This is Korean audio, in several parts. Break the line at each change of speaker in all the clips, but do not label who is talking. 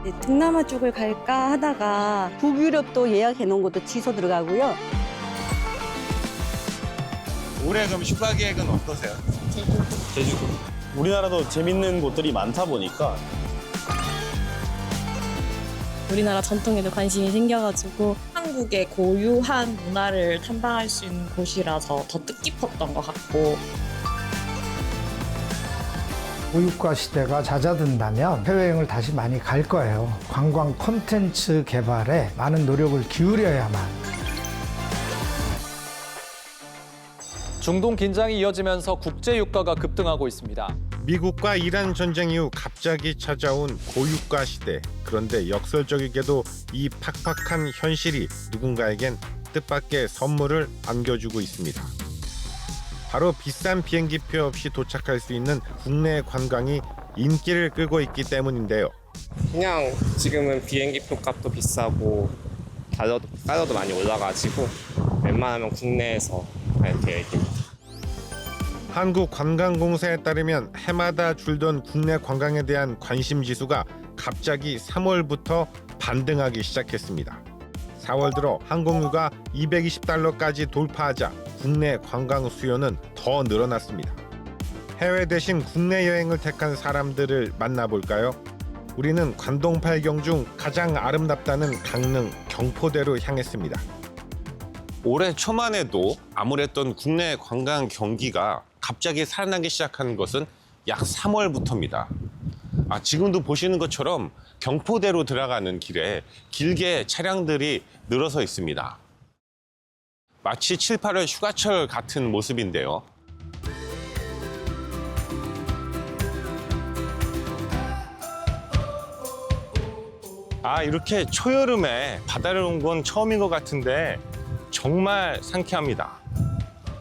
네, 동남아 쪽을 갈까 하다가
북유럽도 예약해 놓은 것도 취소 들어가고요.
올해 그럼 휴가 계획은 어떠세요?
제주도. 우리나라도 재밌는 곳들이 많다 보니까
우리나라 전통에도 관심이 생겨가지고
한국의 고유한 문화를 탐방할 수 있는 곳이라서 더 뜻깊었던 것 같고
고유가 시대가 잦아든다면 해외여행을 다시 많이 갈 거예요. 관광 콘텐츠 개발에 많은 노력을 기울여야만.
중동 긴장이 이어지면서 국제 유가가 급등하고 있습니다.
미국과 이란 전쟁 이후 갑자기 찾아온 고유가 시대. 그런데 역설적이게도 이 팍팍한 현실이 누군가에겐 뜻밖의 선물을 안겨주고 있습니다. 바로 비싼 비행기표 없이 도착할 수 있는 국내 관광이 인기를 끌고 있기 때문인데요.
그냥 지금은 비행기표 값도 비싸고 달러도 많이 올라가지고 웬만하면 국내에서 갈 계획입니다.
한국관광공사에 따르면 해마다 줄던 국내 관광에 대한 관심 지수가 갑자기 3월부터 반등하기 시작했습니다. 4월 들어 항공료가 $220까지 돌파하자 국내 관광 수요는 더 늘어났습니다. 해외 대신 국내 여행을 택한 사람들을 만나볼까요? 우리는 관동팔경 중 가장 아름답다는 강릉 경포대로 향했습니다. 올해 초만 해도 암울했던 국내 관광 경기가 갑자기 살아나기 시작한 것은 약 3월부터입니다. 지금도 보시는 것처럼 경포대로 들어가는 길에 길게 차량들이 늘어서 있습니다. 마치 7, 8월 휴가철 같은 모습인데요. 이렇게 초여름에 바다를 온 건 처음인 것 같은데 정말 상쾌합니다.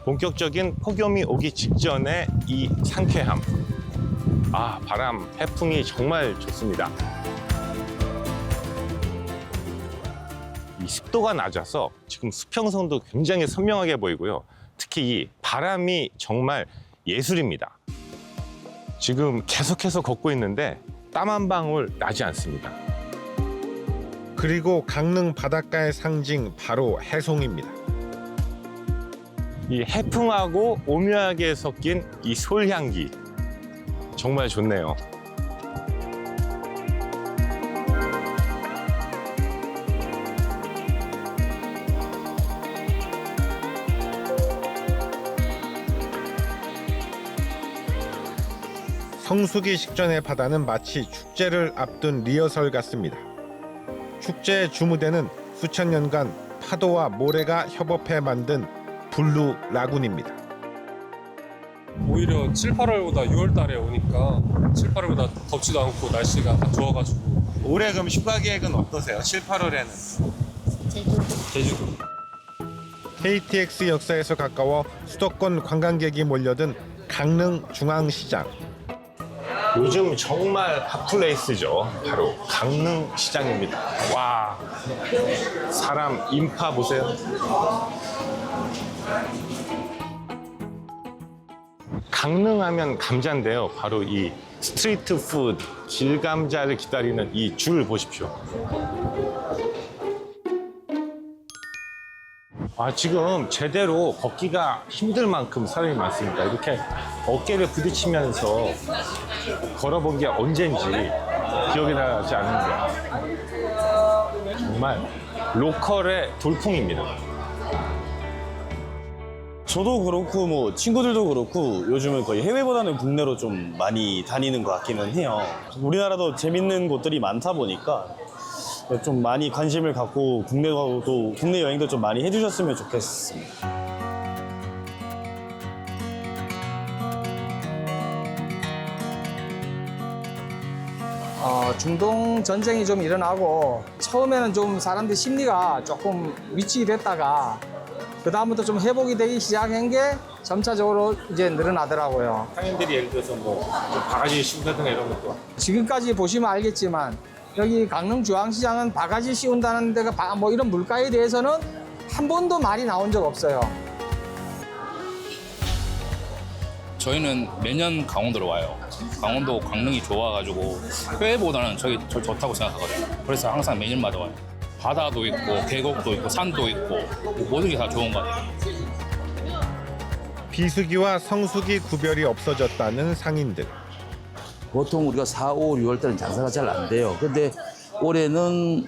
본격적인 폭염이 오기 직전에 이 상쾌함. 바람, 해풍이 정말 좋습니다. 이 습도가 낮아서 지금 수평선도 굉장히 선명하게 보이고요. 특히 이 바람이 정말 예술입니다. 지금 계속해서 걷고 있는데 땀 한 방울 나지 않습니다. 그리고 강릉 바닷가의 상징 바로 해송입니다. 이 해풍하고 오묘하게 섞인 이 솔향기 정말 좋네요. 성수기 직전의 바다는 마치 축제를 앞둔 리허설 같습니다. 축제의 주무대는 수천 년간 파도와 모래가 협업해 만든 블루 라군입니다.
오히려 7, 8월보다 6월 달에 오니까 7, 8월보다 덥지도 않고 날씨가 다 좋아가지고.
올해 그럼 휴가 계획은 어떠세요? 7, 8월에는?
제주도.
KTX 역사에서 가까워 수도권 관광객이 몰려든 강릉 중앙시장. 요즘 정말 핫플레이스죠. 바로 강릉시장입니다. 와, 사람 인파 보세요. 강릉하면 감자인데요. 바로 이 스트리트 푸드, 길감자를 기다리는 이 줄 보십시오. 지금 제대로 걷기가 힘들 만큼 사람이 많습니다. 이렇게 어깨를 부딪히면서 걸어본 게 언젠지 기억이 나지 않는데 정말 로컬의 돌풍입니다.
저도 그렇고 뭐 친구들도 그렇고 요즘은 거의 해외보다는 국내로 좀 많이 다니는 것 같기는 해요. 우리나라도 재밌는 곳들이 많다 보니까 좀 많이 관심을 갖고 국내 여행도 좀 많이 해주셨으면 좋겠습니다.
중동 전쟁이 좀 일어나고 처음에는 좀 사람들 심리가 조금 위축됐다가 그다음부터 좀 회복이 되기 시작한 게 점차적으로 이제 늘어나더라고요.
상인들이 예를 들어서 뭐 바가지 씌운다든가 이런 것도.
지금까지 보시면 알겠지만 여기 강릉 중앙시장은 바가지 씌운다는 데가 뭐 이런 물가에 대해서는 한 번도 말이 나온 적 없어요.
저희는 매년 강원도로 와요. 강원도 강릉이 좋아가지고 해외보다는 저기 저 좋다고 생각하거든요. 그래서 항상 매년마다 와요. 바다도 있고 계곡도 있고 산도 있고 모든 게 다 좋은 것 같아요.
비수기와 성수기 구별이 없어졌다는 상인들.
보통 우리가 4, 5, 6월 때는 장사가 잘 안 돼요. 근데 올해는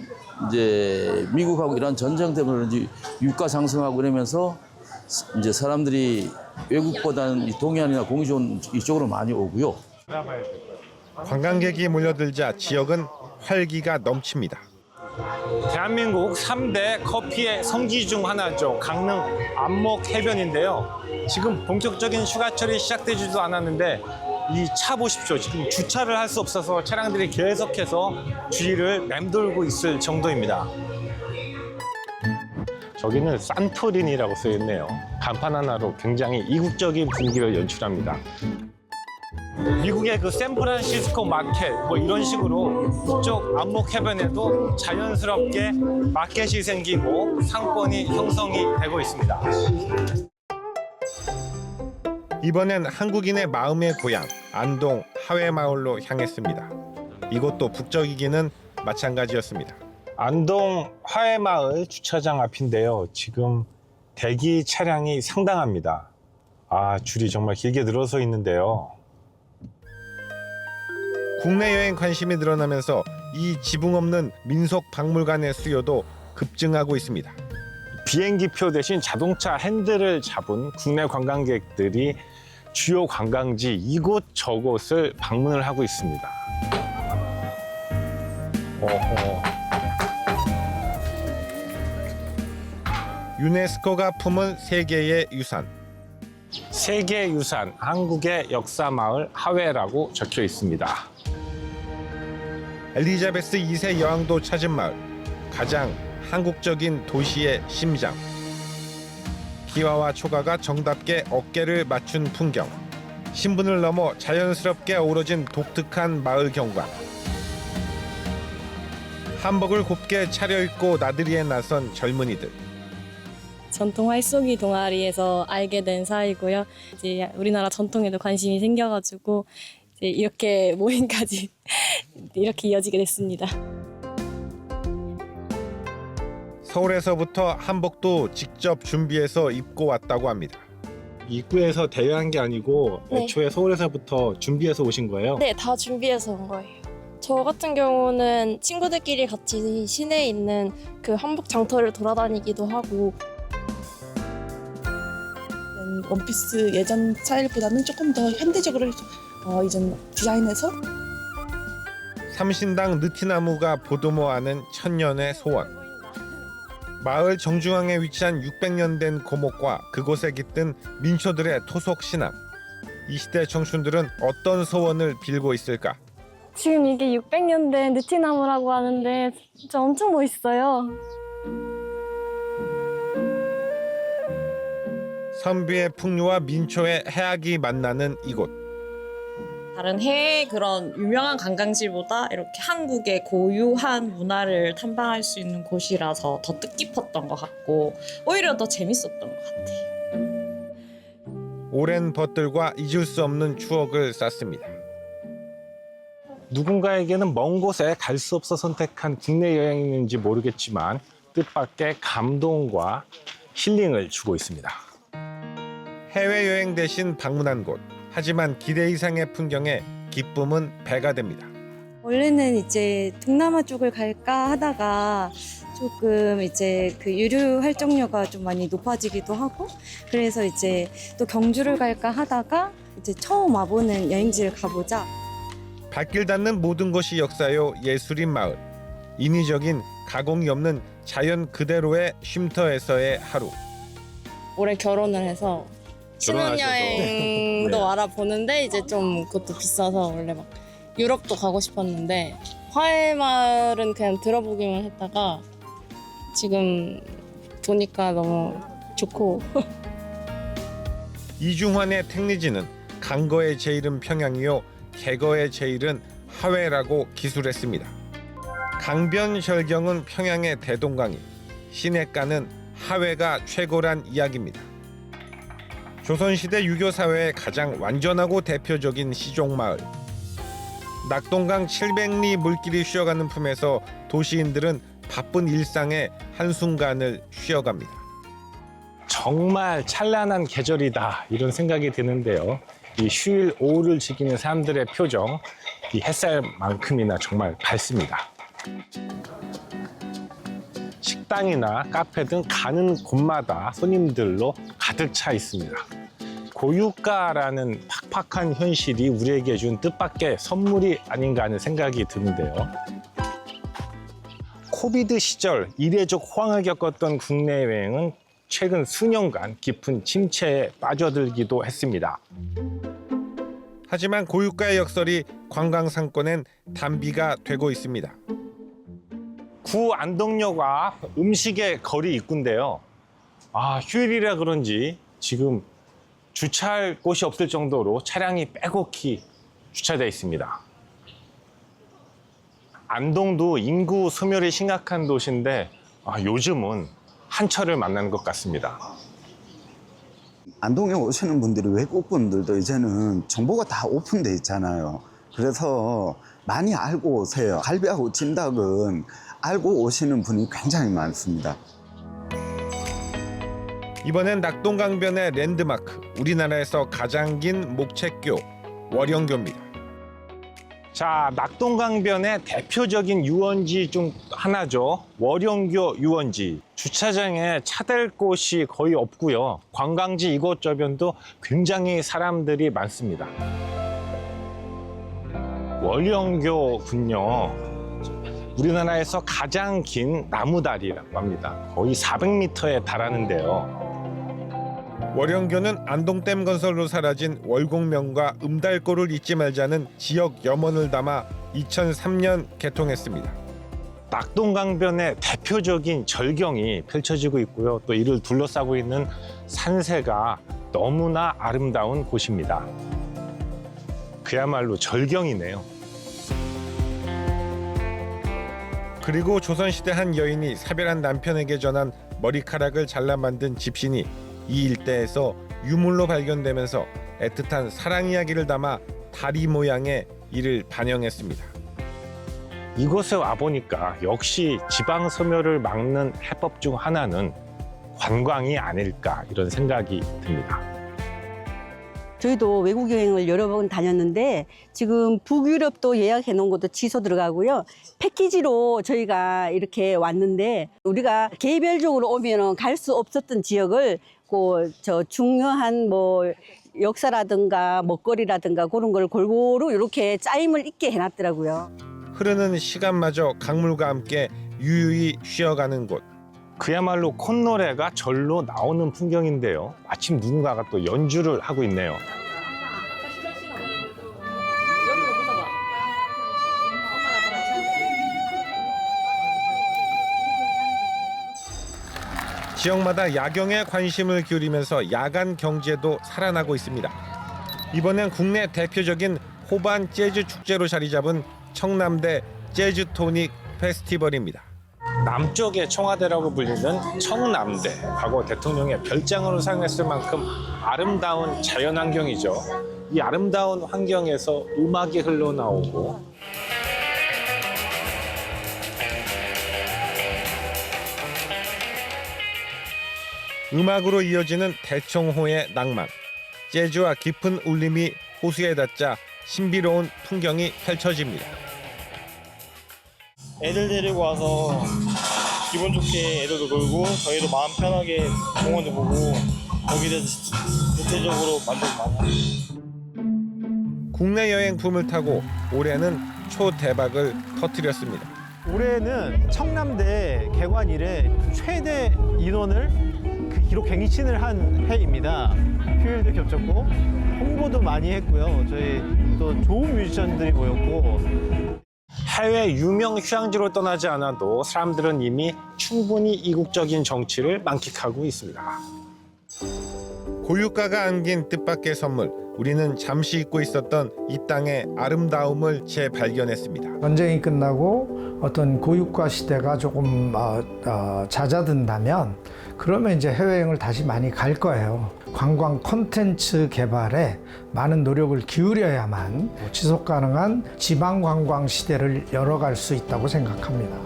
이제 미국하고 이런 전쟁 때문에 그런지 유가 상승하고 이러면서 이제 사람들이 외국보다는 이 동해안이나 공기 좋은 이쪽으로 많이 오고요.
관광객이 몰려들자 지역은 활기가 넘칩니다.
대한민국 3대 커피의 성지 중 하나죠. 강릉 안목 해변인데요. 지금 본격적인 휴가철이 시작되지도 않았는데 이 차 보십시오. 지금 주차를 할 수 없어서 차량들이 계속해서 주위를 맴돌고 있을 정도입니다. 저기는 산토리니라고 써 있네요. 간판 하나로 굉장히 이국적인 분위기를 연출합니다. 미국의 그 샌프란시스코 마켓 뭐 이런 식으로 이쪽 안목 해변에도 자연스럽게 마켓이 생기고 상권이 형성이 되고 있습니다.
이번엔 한국인의 마음의 고향 안동 하회마을로 향했습니다. 이곳도 북적이기는 마찬가지였습니다.
안동 하회마을 주차장 앞인데요. 지금 대기 차량이 상당합니다. 줄이 정말 길게 늘어서 있는데요.
국내 여행 관심이 늘어나면서 이 지붕 없는 민속 박물관의 수요도 급증하고 있습니다.
비행기표 대신 자동차 핸들을 잡은 국내 관광객들이 주요 관광지 이곳저곳을 방문을 하고 있습니다.
유네스코가 품은 세계의 유산.
세계유산 한국의 역사마을 하회라고 적혀 있습니다.
엘리자베스 2세 여왕도 찾은 마을, 가장 한국적인 도시의 심장. 기와와 초가가 정답게 어깨를 맞춘 풍경. 신분을 넘어 자연스럽게 어우러진 독특한 마을 경관. 한복을 곱게 차려입고 나들이에 나선 젊은이들.
전통 활쏘기 동아리에서 알게 된 사이고요. 이제 우리나라 전통에도 관심이 생겨가지고 이제 이렇게 모임까지 이렇게 이어지게 됐습니다.
서울에서부터 한복도 직접 준비해서 입고 왔다고 합니다.
입구에서 대여한 게 아니고
네.
애초에 서울에서부터 준비해서 오신 거예요?
네, 다 준비해서 온 거예요. 저 같은 경우는 친구들끼리 같이 시내에 있는 그 한복 장터를 돌아다니기도 하고
원피스 예전 스타일보다는 조금 더 현대적으로 이제 디자인해서
삼신당 느티나무가 보도모하는 천년의 소원. 마을 정중앙에 위치한 600년 된 고목과 그곳에 깃든 민초들의 토속 신앙. 이 시대 청춘들은 어떤 소원을 빌고 있을까?
지금 이게 600년 된 느티나무라고 하는데 진짜 엄청 멋있어요.
선비의 풍류와 민초의 해악이 만나는 이곳.
다른 해외 그런 유명한 관광지보다 이렇게 한국의 고유한 문화를 탐방할 수 있는 곳이라서 더 뜻깊었던 것 같고 오히려 더 재밌었던 것 같아요.
오랜 벗들과 잊을 수 없는 추억을 쌓습니다.
누군가에게는 먼 곳에 갈 수 없어 선택한 국내 여행인지 모르겠지만 뜻밖의 감동과 힐링을 주고 있습니다.
해외여행 대신 방문한 곳. 하지만 기대 이상의 풍경에 기쁨은 배가 됩니다.
원래는 이제 동남아 쪽을 갈까 하다가 조금 이제 그 유류 활동료가 좀 많이 높아지기도 하고 그래서 이제 또 경주를 갈까 하다가 이제 처음 와보는 여행지를 가보자.
발길 닿는 모든 것이 역사요 예술인 마을. 인위적인 가공이 없는 자연 그대로의 쉼터에서의 하루.
올해 결혼을 해서 신혼여행도
네.
알아보는데 이제 좀 그것도 비싸서 원래 막 유럽도 가고 싶었는데 화해마을은 그냥 들어보기만 했다가 지금 보니까 너무 좋고
이중환의 택리지는 강거의 제일은 평양이요 개거의 제일은 하회라고 기술했습니다. 강변절경은 평양의 대동강이, 시냇가는 하회가 최고란 이야기입니다. 조선시대 유교 사회의 가장 완전하고 대표적인 시종마을. 낙동강 700리 물길이 쉬어가는 품에서 도시인들은 바쁜 일상의 한순간을 쉬어갑니다.
정말 찬란한 계절이다 이런 생각이 드는데요. 이 휴일 오후를 즐기는 사람들의 표정, 이 햇살만큼이나 정말 밝습니다. 식당이나 카페 등 가는 곳마다 손님들로 가득 차 있습니다. 고유가라는 팍팍한 현실이 우리에게 준 뜻밖의 선물이 아닌가 하는 생각이 드는데요. 코비드 시절 이례적 호황을 겪었던 국내 여행은 최근 수년간 깊은 침체에 빠져들기도 했습니다.
하지만 고유가의 역설이 관광 상권엔 단비가 되고 있습니다.
구 안동역 앞 음식의 거리 입구인데요. 휴일이라 그런지 지금 주차할 곳이 없을 정도로 차량이 빼곡히 주차되어 있습니다. 안동도 인구 소멸이 심각한 도시인데 요즘은 한철을 만나는 것 같습니다.
안동에 오시는 분들이 외국분들도 이제는 정보가 다 오픈돼 있잖아요. 그래서 많이 알고 오세요. 갈비하고 진닭은 알고 오시는 분이 굉장히 많습니다.
이번엔 낙동강변의 랜드마크, 우리나라에서 가장 긴 목책교 월영교입니다.
자, 낙동강변의 대표적인 유원지 중 하나죠. 월영교 유원지. 주차장에 차댈 곳이 거의 없고요. 관광지 이곳저곳도 굉장히 사람들이 많습니다. 월영교군요. 우리나라에서 가장 긴 나무다리라고 합니다. 거의 400m에 달하는데요.
월영교는 안동댐 건설로 사라진 월곡명과 음달골을 잊지 말자는 지역 염원을 담아 2003년 개통했습니다.
낙동강변의 대표적인 절경이 펼쳐지고 있고요. 또 이를 둘러싸고 있는 산세가 너무나 아름다운 곳입니다. 그야말로 절경이네요.
그리고 조선시대 한 여인이 사별한 남편에게 전한 머리카락을 잘라 만든 집신이 이 일대에서 유물로 발견되면서 애틋한 사랑 이야기를 담아 다리 모양의 이를 반영했습니다.
이곳에 와보니까 역시 지방 소멸을 막는 해법 중 하나는 관광이 아닐까 이런 생각이 듭니다.
저희도 외국 여행을 여러 번 다녔는데 지금 북유럽도 예약해 놓은 것도 취소 들어가고요. 패키지로 저희가 이렇게 왔는데 우리가 개별적으로 오면은 갈 수 없었던 지역을 저 중요한 역사라든가 먹거리라든가 그런 걸 골고루 이렇게 짜임을 있게 해놨더라고요.
흐르는 시간마저 강물과 함께 유유히 쉬어가는 곳.
그야말로 콧노래가 절로 나오는 풍경인데요. 마침 누군가가 또 연주를 하고 있네요.
지역마다 야경에 관심을 기울이면서 야간 경제도 살아나고 있습니다. 이번엔 국내 대표적인 호반 재즈 축제로 자리 잡은 청남대 재즈 토닉 페스티벌입니다.
남쪽의 청와대라고 불리는 청남대, 과거 대통령의 별장으로 사용했을 만큼 아름다운 자연환경이죠. 이 아름다운 환경에서 음악이 흘러나오고
음악으로 이어지는 대청호의 낭만. 재즈와 깊은 울림이 호수에 닿자 신비로운 풍경이 펼쳐집니다.
애들 데리고 와서 기분 좋게 애들도 놀고 저희도 마음 편하게 공원도 보고 거기에 대해서 전체적으로 만족 많이 합니다.
국내 여행 붐을 타고 올해는 초대박을 터뜨렸습니다.
올해는 청남대 개관 이래 최대 인원을 기록 갱신을 한 해입니다. 휴일도 겹쳤고 홍보도 많이 했고요. 저희 또 좋은 뮤지션들이 모였고
해외 유명 휴양지로 떠나지 않아도 사람들은 이미 충분히 이국적인 정취를 만끽하고 있습니다.
고유가가 안긴 뜻밖의 선물. 우리는 잠시 잊고 있었던 이 땅의 아름다움을 재발견했습니다.
전쟁이 끝나고 어떤 고유가 시대가 조금 잦아든다면 그러면 이제 해외여행을 다시 많이 갈 거예요. 관광 콘텐츠 개발에 많은 노력을 기울여야만 지속 가능한 지방 관광 시대를 열어갈 수 있다고 생각합니다.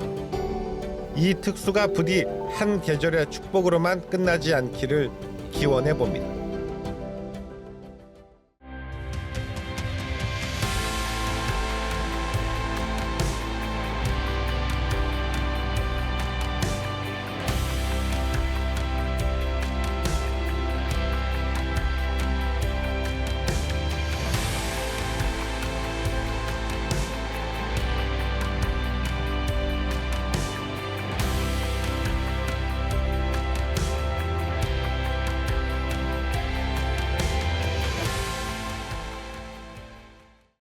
이 특수가 부디 한 계절의 축복으로만 끝나지 않기를 기원해 봅니다.